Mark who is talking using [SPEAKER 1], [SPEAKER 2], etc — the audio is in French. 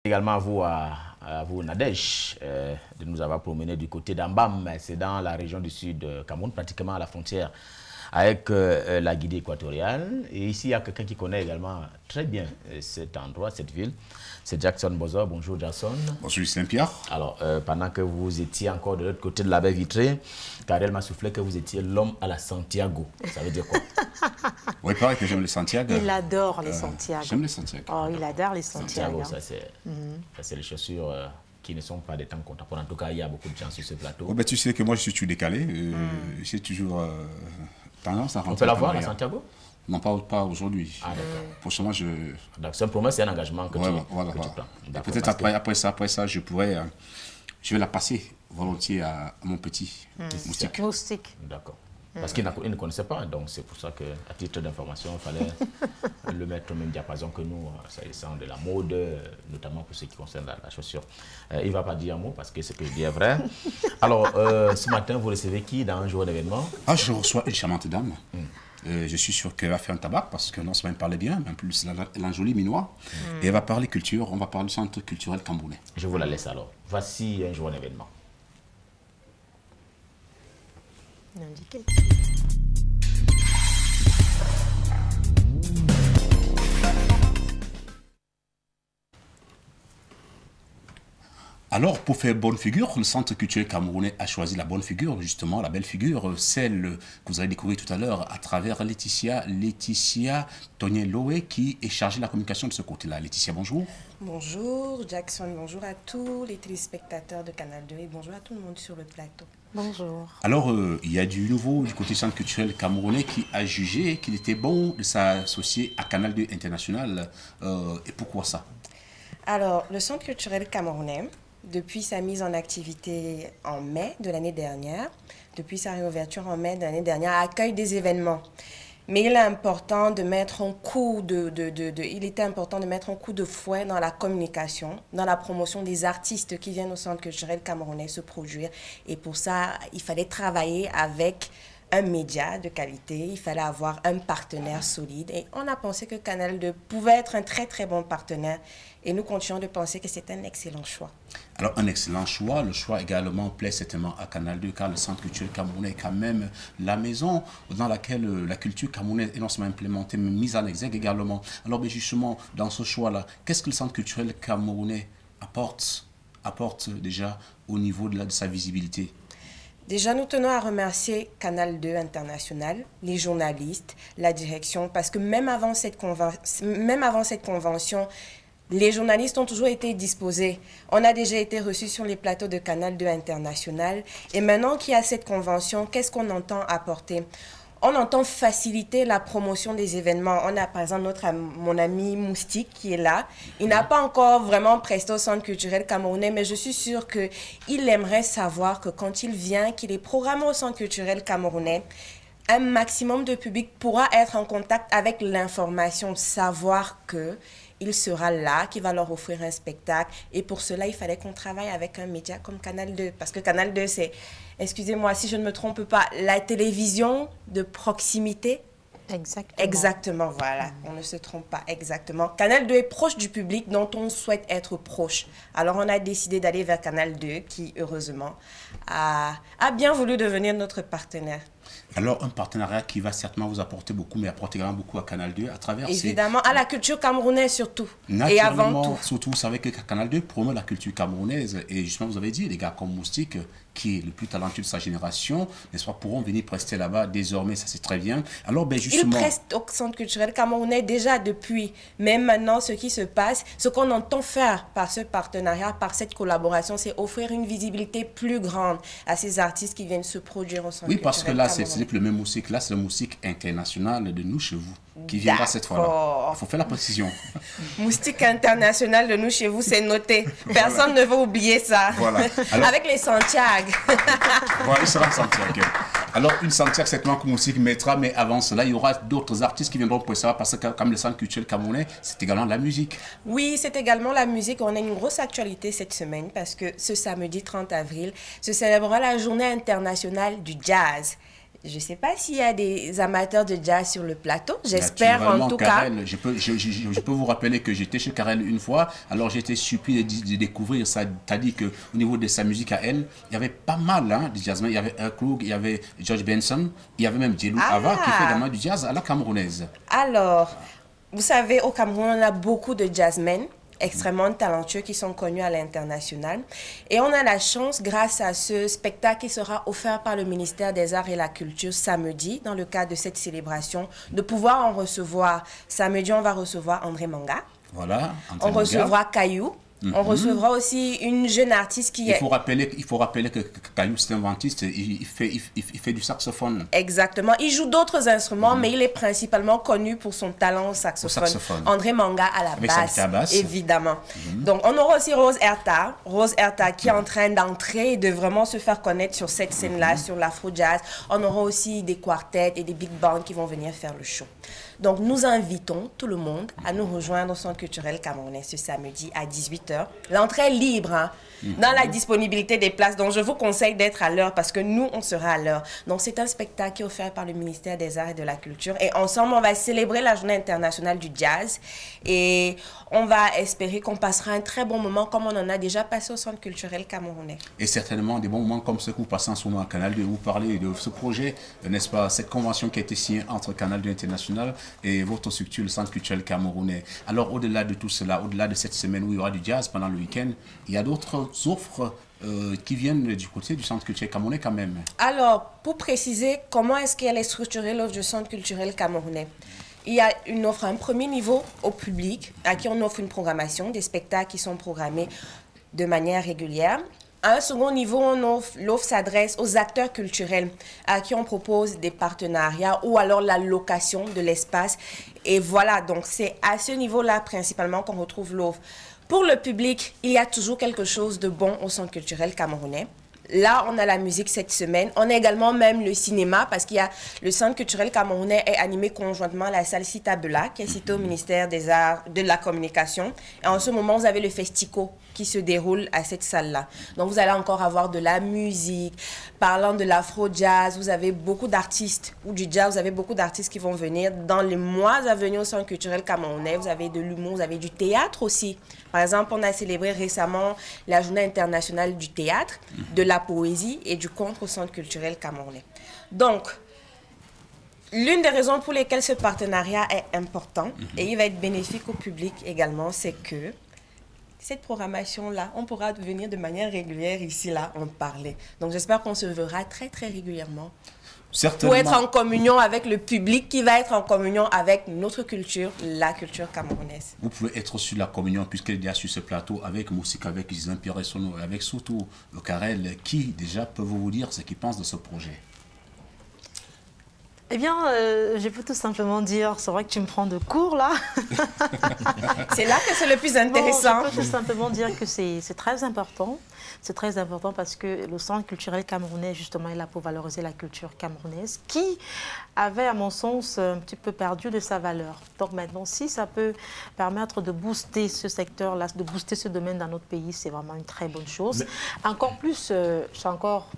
[SPEAKER 1] Également à vous Nadège, de nous avoir promené du côté d'Ambam, c'est dans la région du sud Cameroun, pratiquement à la frontière avec la Guinée équatoriale. Et ici, il y a quelqu'un qui connaît également très bien cet endroit, cette ville. C'est Jackson Bozo. Bonjour Jackson.
[SPEAKER 2] Bonjour Saint-Pierre.
[SPEAKER 1] Alors, pendant que vous étiez encore de l'autre côté de la baie vitrée, Karel m'a soufflé que vous étiez l'homme à la Santiago. Ça veut dire quoi?
[SPEAKER 2] Oui, pareil que j'aime les Santiago.
[SPEAKER 3] Il adore les Santiago.
[SPEAKER 2] J'aime les Santiago.
[SPEAKER 3] Oh, il adore les Santiago.
[SPEAKER 1] Ça c'est les chaussures qui ne sont pas des temps contemporains. En tout cas, il y a beaucoup de gens sur ce plateau.
[SPEAKER 2] Oh, ben, tu sais que moi, je suis toujours décalé. J'ai toujours tendance à rentrer.
[SPEAKER 1] On peut la voir à Santiago?
[SPEAKER 2] Non, pas aujourd'hui.
[SPEAKER 1] Ah, d'accord.
[SPEAKER 2] Franchement, je...
[SPEAKER 1] Donc, c'est une promesse, c'est un engagement que tu prends.
[SPEAKER 2] Peut-être après ça, je vais la passer volontiers à mon petit moustique.
[SPEAKER 1] D'accord. Parce qu'il ne connaissait pas, donc c'est pour ça qu'à titre d'information, il fallait le mettre au même diapason que nous, s'agissant de la mode, notamment pour ce qui concerne la chaussure. Il ne va pas dire un mot parce que ce que je dis est vrai. Alors, ce matin, vous recevez qui dans un jour d'événement?
[SPEAKER 2] Je reçois une charmante dame. Je suis sûr qu'elle va faire un tabac parce que non seulement elle parle bien, mais en plus elle a un joli minois. Et elle va parler culture, on va parler du centre culturel camerounais.
[SPEAKER 1] Je vous la laisse alors. Voici un jour d'événement.
[SPEAKER 2] Alors, pour faire bonne figure, le Centre culturel camerounais a choisi la bonne figure, justement, la belle figure, celle que vous allez découvrir tout à l'heure à travers Laetitia Tonier-Loé, qui est chargée de la communication de ce côté-là. Laetitia, bonjour.
[SPEAKER 4] Bonjour Jackson, bonjour à tous les téléspectateurs de Canal 2 et bonjour à tout le monde sur le plateau.
[SPEAKER 3] Bonjour.
[SPEAKER 2] Alors, il y a du nouveau du côté Centre culturel camerounais qui a jugé qu'il était bon de s'associer à Canal 2 International. Et pourquoi ça?
[SPEAKER 4] Alors, le Centre culturel camerounais, depuis sa mise en activité en mai de l'année dernière, depuis sa réouverture en mai de l'année dernière, accueille des événements. Mais il est important de mettre un coup il était important de mettre un coup de fouet dans la communication, dans la promotion des artistes qui viennent au Centre culturel camerounais se produire. Et pour ça, il fallait travailler avec un média de qualité, il fallait avoir un partenaire solide. Et on a pensé que Canal 2 pouvait être un très très bon partenaire. Et nous continuons de penser que c'est un excellent choix.
[SPEAKER 2] Alors, un excellent choix. Le choix également plaît certainement à Canal 2, car le Centre culturel camerounais est quand même la maison dans laquelle la culture camerounaise est non seulement implémentée, mais mise en exergue également. Alors, mais justement, dans ce choix-là, qu'est-ce que le Centre culturel camerounais apporte déjà au niveau de sa visibilité?
[SPEAKER 4] Déjà, nous tenons à remercier Canal 2 International, les journalistes, la direction, parce que même avant cette convention, les journalistes ont toujours été disposés. On a déjà été reçus sur les plateaux de Canal 2 International. Et maintenant qu'il y a cette convention, qu'est-ce qu'on entend apporter? On entend faciliter la promotion des événements. On a par exemple mon ami Moustique qui est là. Il n'a pas encore vraiment presté au Centre culturel camerounais, mais je suis sûre qu'il aimerait savoir que quand il vient, qu'il est programmé au Centre culturel camerounais, un maximum de public pourra être en contact avec l'information, savoir qu'il sera là, qu'il va leur offrir un spectacle. Et pour cela, il fallait qu'on travaille avec un média comme Canal 2. Parce que Canal 2, c'est, excusez-moi si je ne me trompe pas, la télévision de proximité. Exactement, voilà. On ne se trompe pas, exactement. Canal 2 est proche du public dont on souhaite être proche. Alors, on a décidé d'aller vers Canal 2 qui, heureusement, a bien voulu devenir notre partenaire.
[SPEAKER 2] Alors, un partenariat qui va certainement vous apporter beaucoup, mais apporte également beaucoup à Canal 2 à travers...
[SPEAKER 4] Évidemment, à la culture camerounaise surtout.
[SPEAKER 2] Et avant tout. Surtout, vous savez que Canal 2 promeut la culture camerounaise. Et justement, vous avez dit, les gars comme Moustique, qui est le plus talentueux de sa génération, n'est-ce pas, pourront venir prester là-bas. Désormais, ça c'est très bien. Alors, ben justement...
[SPEAKER 4] Il preste au Centre culturel camerounais déjà depuis. Mais maintenant, ce qui se passe, ce qu'on entend faire par ce partenariat, par cette collaboration, c'est offrir une visibilité plus grande à ces artistes qui viennent se produire au Centre culturel camerounais.
[SPEAKER 2] Oui, parce que là, c'est le même Moustique. Là, c'est le Moustique international de nous chez vous qui viendra cette fois-là. Il faut faire la précision.
[SPEAKER 4] Moustique international de nous chez vous, c'est noté. Personne ne veut oublier ça.
[SPEAKER 2] Voilà. Alors,
[SPEAKER 4] avec les Santiago.
[SPEAKER 2] Voilà, il sera Santiago. Alors, une Santiago, certainement que Moustique mettra, mais avant cela, il y aura d'autres artistes qui viendront pour ça, parce que comme le Centre culturel camerounais, c'est également la musique.
[SPEAKER 4] Oui, c'est également la musique. On a une grosse actualité cette semaine, parce que ce samedi 30 avril se célébrera la journée internationale du jazz. Je ne sais pas s'il y a des amateurs de jazz sur le plateau. J'espère en tout
[SPEAKER 2] Karel,
[SPEAKER 4] cas.
[SPEAKER 2] je peux vous rappeler que j'étais chez Karel une fois. Alors j'étais surpris de découvrir ça. C'est-à-dire qu'au niveau de sa musique à elle, il y avait pas mal de jazzmen. Il y avait Krug, il y avait George Benson, il y avait même Djelou Ava qui fait également du jazz à la camerounaise.
[SPEAKER 4] Alors, vous savez, au Cameroun, on a beaucoup de jazzmen extrêmement talentueux qui sont connus à l'international. Et on a la chance, grâce à ce spectacle qui sera offert par le ministère des Arts et la Culture samedi, dans le cadre de cette célébration, de pouvoir en recevoir. Samedi, on va recevoir André Manga.
[SPEAKER 2] Voilà.
[SPEAKER 4] On recevra Caillou. On recevra aussi une jeune artiste qui
[SPEAKER 2] Il faut rappeler que Caillou, c'est un ventiste, il fait du saxophone.
[SPEAKER 4] Exactement. Il joue d'autres instruments, mais il est principalement connu pour son talent au saxophone. André Manga à la basse, évidemment. Donc, on aura aussi Rose Erta. Rose Erta qui est en train d'entrer et de vraiment se faire connaître sur cette scène-là, sur l'afro-jazz. On aura aussi des quartets et des big bands qui vont venir faire le show. Donc, nous invitons tout le monde à nous rejoindre au Centre culturel camerounais ce samedi à 18h. L'entrée est libre, hein, dans la disponibilité des places. Donc, je vous conseille d'être à l'heure parce que nous, on sera à l'heure. Donc, c'est un spectacle qui est offert par le ministère des Arts et de la Culture. Et ensemble, on va célébrer la Journée internationale du jazz. Et on va espérer qu'on passera un très bon moment comme on en a déjà passé au Centre culturel camerounais.
[SPEAKER 2] Et certainement des bons moments comme ceux que vous passez en ce moment à Canal 2. Vous parlez de ce projet, n'est-ce pas, cette convention qui a été signée entre Canal 2 International et votre structure, le Centre culturel camerounais. Alors, au-delà de tout cela, au-delà de cette semaine où il y aura du jazz pendant le week-end, il y a d'autres offres qui viennent du côté du Centre culturel camerounais quand même.
[SPEAKER 4] Alors, pour préciser, comment est-ce qu'elle est structurée l'offre du Centre culturel camerounais? Il y a une offre à un premier niveau au public, à qui on offre une programmation, des spectacles qui sont programmés de manière régulière. À un second niveau, l'offre s'adresse aux acteurs culturels à qui on propose des partenariats ou alors la location de l'espace. Et voilà, donc c'est à ce niveau-là principalement qu'on retrouve l'offre. Pour le public, il y a toujours quelque chose de bon au Centre culturel camerounais. Là, on a la musique cette semaine. On a également même le cinéma parce qu'il y a le Centre culturel camerounais est animé conjointement à la salle Citabela qui est citée au ministère des Arts, de la Communication. Et en ce moment, vous avez le Festico qui se déroule à cette salle-là. Donc, vous allez encore avoir de la musique. Parlant de l'afro-jazz, vous avez beaucoup d'artistes, ou du jazz, vous avez beaucoup d'artistes qui vont venir. Dans les mois à venir au Centre culturel camerounais, vous avez de l'humour, vous avez du théâtre aussi. Par exemple, on a célébré récemment la Journée internationale du théâtre, de la poésie et du conte au Centre culturel camerounais. Donc, l'une des raisons pour lesquelles ce partenariat est important et il va être bénéfique au public également, c'est que cette programmation-là, on pourra venir de manière régulière ici, là, en parler. Donc, j'espère qu'on se verra très, très régulièrement. Pour être en communion avec le public qui va être en communion avec notre culture, la culture camerounaise.
[SPEAKER 2] Vous pouvez être sur la communion puisqu'elle est déjà sur ce plateau avec Moussik, avec Gislain Pierre-Sono, avec surtout le Karel, qui déjà peuvent vous dire ce qu'ils pensent de ce projet.
[SPEAKER 3] Eh bien, je peux tout simplement dire, c'est vrai que tu me prends de court là.
[SPEAKER 4] C'est là que c'est le plus intéressant.
[SPEAKER 3] Bon, je peux tout simplement dire que c'est très important. C'est très important parce que le Centre culturel camerounais, justement, est là pour valoriser la culture camerounaise qui avait, à mon sens, un petit peu perdu de sa valeur. Donc maintenant, si ça peut permettre de booster ce secteur-là, de booster ce domaine dans notre pays, c'est vraiment une très bonne chose. Encore plus, c'est encore